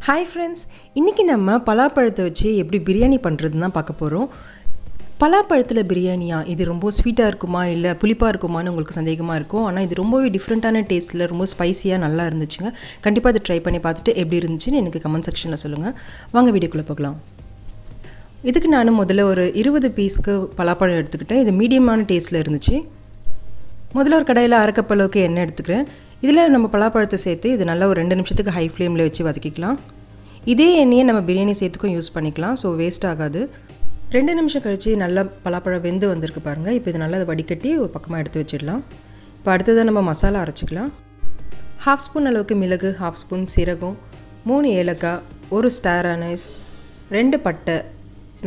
Hi friends, இன்னைக்கு நம்ம பலாப்பழத்தை வச்சு எப்படி பிரியாணி பண்றதுன்னு தான் பார்க்க போறோம். பலாப்பழத்துல பிரியாணியா? இது ரொம்ப ஸ்வீட்டா இருக்குமா இல்ல புளிப்பா இருக்குமான்னு உங்களுக்கு சந்தேகமா இருக்கும். ஆனா இது ரொம்பவே டிஃபரண்டான டேஸ்ட்ல ரொம்ப ஸ்பைசியா நல்லா இருந்துச்சுங்க. கண்டிப்பா இத ட்ரை பண்ணி பார்த்துட்டு எப்படி இருந்துச்சுன்னு எனக்கு கமெண்ட் செக்ஷன்ல சொல்லுங்க. வாங்க வீடியோக்குள்ள போகலாம். இதுக்கு நான் முதல்ல ஒரு 20 பீஸ்க்கு பலாப்பழம் எடுத்துக்கிட்டேன். இது மீடியமான டேஸ்ட்ல இருந்துச்சு. முதல்ல ஒரு கடாயில 1/2 கப் அளவுக்கு எண்ணெய் எடுத்துக்கிறேன். இதில் நம்ம பலாப்பழத்தை சேர்த்து இது நல்லா ஒரு 2 நிமிஷத்துக்கு ஹை ஃப்ளேமில் வச்சு வதக்கிக்கலாம். இதே எண்ணெயை நம்ம பிரியாணி சேர்த்துக்கும் யூஸ் பண்ணிக்கலாம், ஸோ வேஸ்ட் ஆகாது. 2 நிமிஷம் கழித்து நல்லா பலாப்பழம் வெந்து வந்திருக்கு பாருங்கள். இப்போ இது நல்லா வடிகட்டி ஒரு பக்கமாக எடுத்து வச்சிடலாம். இப்போ அடுத்ததாக நம்ம மசாலா அரைச்சிக்கலாம். 1/2 ஸ்பூன் அளவுக்கு மிளகு, 1/2 ஸ்பூன் சீரகம், 3 ஏலக்காய், 1 ஸ்டார் அனீஸ், 2 பட்டை,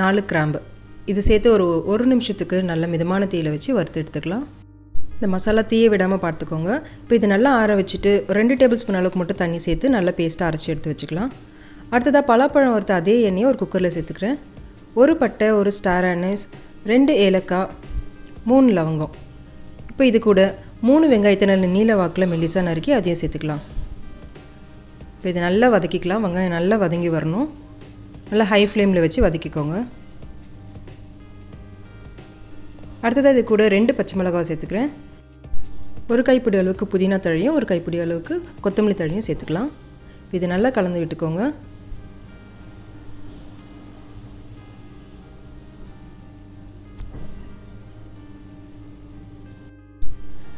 4 கிராம்பு இது சேர்த்து ஒரு நிமிஷத்துக்கு நல்ல மிதமான தீயில வச்சு வறுத்து எடுத்துக்கலாம். இந்த மசாலா தீய விடாமல் பார்த்துக்கோங்க. இப்போ இது நல்லா ஆற வச்சுட்டு 2 டேபிள் ஸ்பூன் அளவுக்கு மட்டும் தண்ணி சேர்த்து நல்லா பேஸ்ட்டாக அரைச்சி எடுத்து வச்சுக்கலாம். அடுத்ததாக பலாப்பழம் வறுத்த அதே எண்ணெயை ஒரு குக்கரில் சேர்த்துக்கிறேன். 1 பட்டை, 1 ஸ்டார் அனீஸ், 2 ஏலக்காய், 3 லவங்கம். இப்போ இது கூட 3 வெங்காயத்தை நல்ல நீல வாக்கில் மெல்லிசாக நறுக்கி அதையும் சேர்த்துக்கலாம். இப்போ இது நல்லா வதக்கிக்கலாம். வெங்காயம் நல்லா வதங்கி வரணும். நல்லா ஹை ஃப்ளேமில் வச்சு வதக்கிக்கோங்க. அடுத்ததாக இது கூட 2 பச்சை மிளகாய் சேர்த்துக்கிறேன். ஒரு கைப்பிடி அளவுக்கு புதினா தழையும், ஒரு கைப்பிடி அளவுக்கு கொத்தமல்லி தழையும் சேர்த்துக்கலாம். இது நல்லா கலந்து விட்டுக்கோங்க.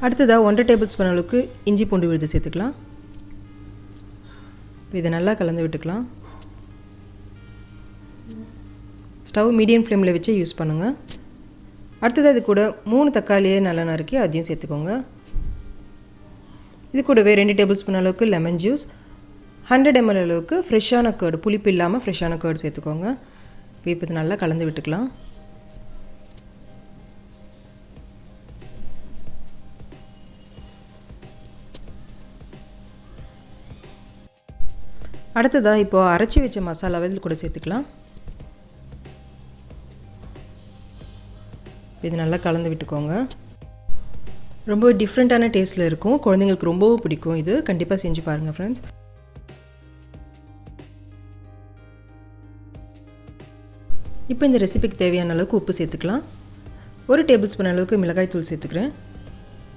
அடுத்ததாக 1 டேபிள் ஸ்பூன் அளவுக்கு இஞ்சி பூண்டு விழுது சேர்த்துக்கலாம். இதை நல்லா கலந்து விட்டுக்கலாம். ஸ்டவ் மீடியம் ஃப்ளேமில் வச்சு யூஸ் பண்ணுங்கள். அடுத்தது இது கூட 3 தக்காளியை நல்லா நறுக்கி அதையும் சேர்த்துக்கோங்க. இது கூடவே 2 டேபிள் ஸ்பூன் அளவுக்கு லெமன் ஜூஸ், 100 ml அளவுக்கு ஃப்ரெஷ்ஷான கர்டு, புளிப்பு இல்லாமல் ஃப்ரெஷ்ஷான கர்டு சேர்த்துக்கோங்க. இப்போ இது நல்லா கலந்து விட்டுக்கலாம். அடுத்ததாக இப்போ அரைச்சி வச்ச மசாலாவை இதில் கூட சேர்த்துக்கலாம். இது நல்லா கலந்து விட்டுக்கோங்க. ரொம்ப டிஃப்ரெண்ட்டான டேஸ்ட்டில் இருக்கும். குழந்தைங்களுக்கு ரொம்பவும் பிடிக்கும். இது கண்டிப்பாக செஞ்சு பாருங்கள் ஃப்ரெண்ட்ஸ். இப்போ இந்த ரெசிபிக்கு தேவையான அளவுக்கு உப்பு சேர்த்துக்கலாம். 1 டேபிள் ஸ்பூன் அளவுக்கு மிளகாய் தூள் சேர்த்துக்கிறேன்.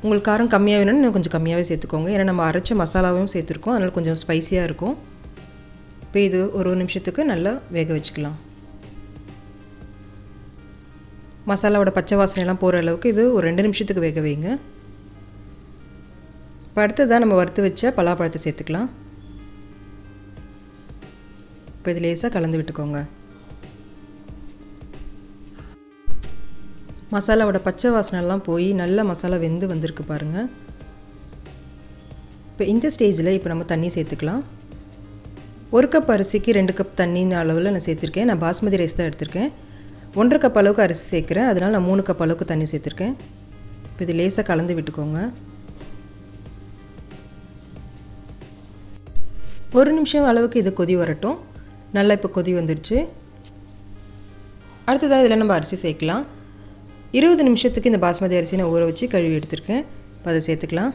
உங்களுக்கு காரம் கம்மியாக வேணும்னு இன்னும் கொஞ்சம் கம்மியாகவே சேர்த்துக்கோங்க. ஏன்னா நம்ம அரைச்ச மசாலாவும் சேர்த்துருக்கோம், அதனால் கொஞ்சம் ஸ்பைஸியாக இருக்கும். இப்போ இது ஒரு நிமிஷத்துக்கு நல்லா வேக வச்சுக்கலாம். மசாலாவோட பச்சை வாசனையெல்லாம் போகிற அளவுக்கு இது ஒரு 2 நிமிஷத்துக்கு வேக வைங்க. இப்போ அடுத்ததாக நம்ம வறுத்து வச்ச பலாப்பழத்தை சேர்த்துக்கலாம். இப்போ இது லேசாக கலந்து விட்டுக்கோங்க. மசாலாவோட பச்சை வாசனைலாம் போய் நல்ல மசாலா வெந்து வந்திருக்கு பாருங்கள். இப்போ இந்த ஸ்டேஜில் இப்போ நம்ம தண்ணி சேர்த்துக்கலாம். 1 கப் அரிசிக்கு 2 கப் தண்ணின்னு அளவில் நான் சேர்த்துருக்கேன். நான் பாஸ்மதி ரைஸ் தான் எடுத்திருக்கேன். 1/2 கப் அளவுக்கு அரிசி சேர்க்குறேன், அதனால் நான் 3 கப் அளவுக்கு தண்ணி சேர்த்துருக்கேன். இப்போ இது லேசாக கலந்து விட்டுக்கோங்க. 1 நிமிஷம் அளவுக்கு இது கொதி வரட்டும். நல்லா இப்போ கொதி வந்துடுச்சு. அடுத்ததாக இதில் நம்ம அரிசி சேர்க்கலாம். 20 நிமிஷத்துக்கு இந்த பாஸ்மதி அரிசி நான் ஊற வச்சு கழுவி எடுத்துருக்கேன். இப்போ அதை சேர்த்துக்கலாம்.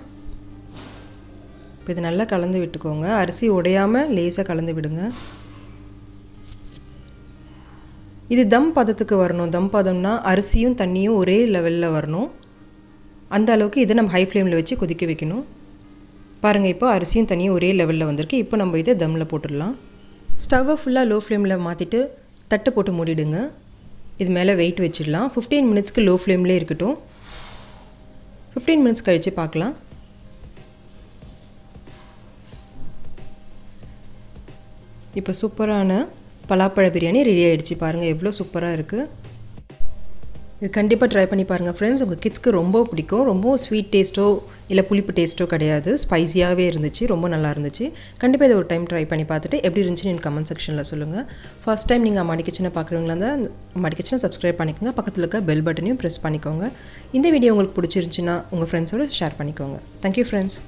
இப்போ இது நல்லா கலந்து விட்டுக்கோங்க. அரிசி உடையாமல் லேசாக கலந்து விடுங்க. இது தம் பதத்துக்கு வரணும். தம் பதம்னா அரிசியும் தண்ணியும் ஒரே லெவலில் வரணும். அந்த அளவுக்கு இதை நம்ம ஹை ஃப்ளேமில் வச்சு கொதிக்க வைக்கணும். பாருங்கள், இப்போ அரிசியும் தண்ணியும் ஒரே லெவலில் வந்திருக்கு. இப்போ நம்ம இதை தம்மில் போட்டுடலாம். ஸ்டவ்வை ஃபுல்லாக லோ ஃப்ளேமில் மாற்றிட்டு தட்டை போட்டு மூடிடுங்க. இது மேலே வெயிட் வச்சிடலாம். 15 மினிட்ஸ்க்கு லோ ஃப்ளேம்லேயே இருக்கட்டும். 15 மினிட்ஸ் கழித்து பார்க்கலாம். இப்போ சூப்பரான பலாப்பழ பிரியாணி ரெடி ஆகிடுச்சு. பாருங்கள் எவ்வளோ சூப்பராக இருக்குது. இது கண்டிப்பாக ட்ரை பண்ணி பாருங்கள் ஃப்ரெண்ட்ஸ். உங்கள் கிட்ஸ்க்கு ரொம்ப பிடிக்கும். ரொம்ப ஸ்வீட் டேஸ்ட்டோ இல்லை புளிப்பு டேஸ்ட்டோ கிடையாது, ஸ்பைஸியாகவே இருந்துச்சு. ரொம்ப நல்லா இருந்துச்சு. கண்டிப்பாக இதை ஒரு டைம் ட்ரை பண்ணி பார்த்துட்டு எப்படி இருந்துச்சுன்னு எனக்கு கமெண்ட் செக்ஷனில் சொல்லுங்கள். ஃபர்ஸ்ட் டைம் நீங்கள் அம்மாடி கிச்சனை பார்க்குறவங்களா இருந்தால் அம்மாடி கிச்சனை சப்ஸ்கிரைப் பண்ணிக்கோங்க. பக்கத்தில் இருக்க பெல் பட்டனையும் ப்ரெஸ் பண்ணிக்கோங்க. இந்த வீடியோ உங்களுக்கு பிடிச்சிருந்துச்சுன்னா உங்கள் ஃப்ரெண்ட்ஸோடு ஷேர் பண்ணிக்கோங்க. Thank you friends.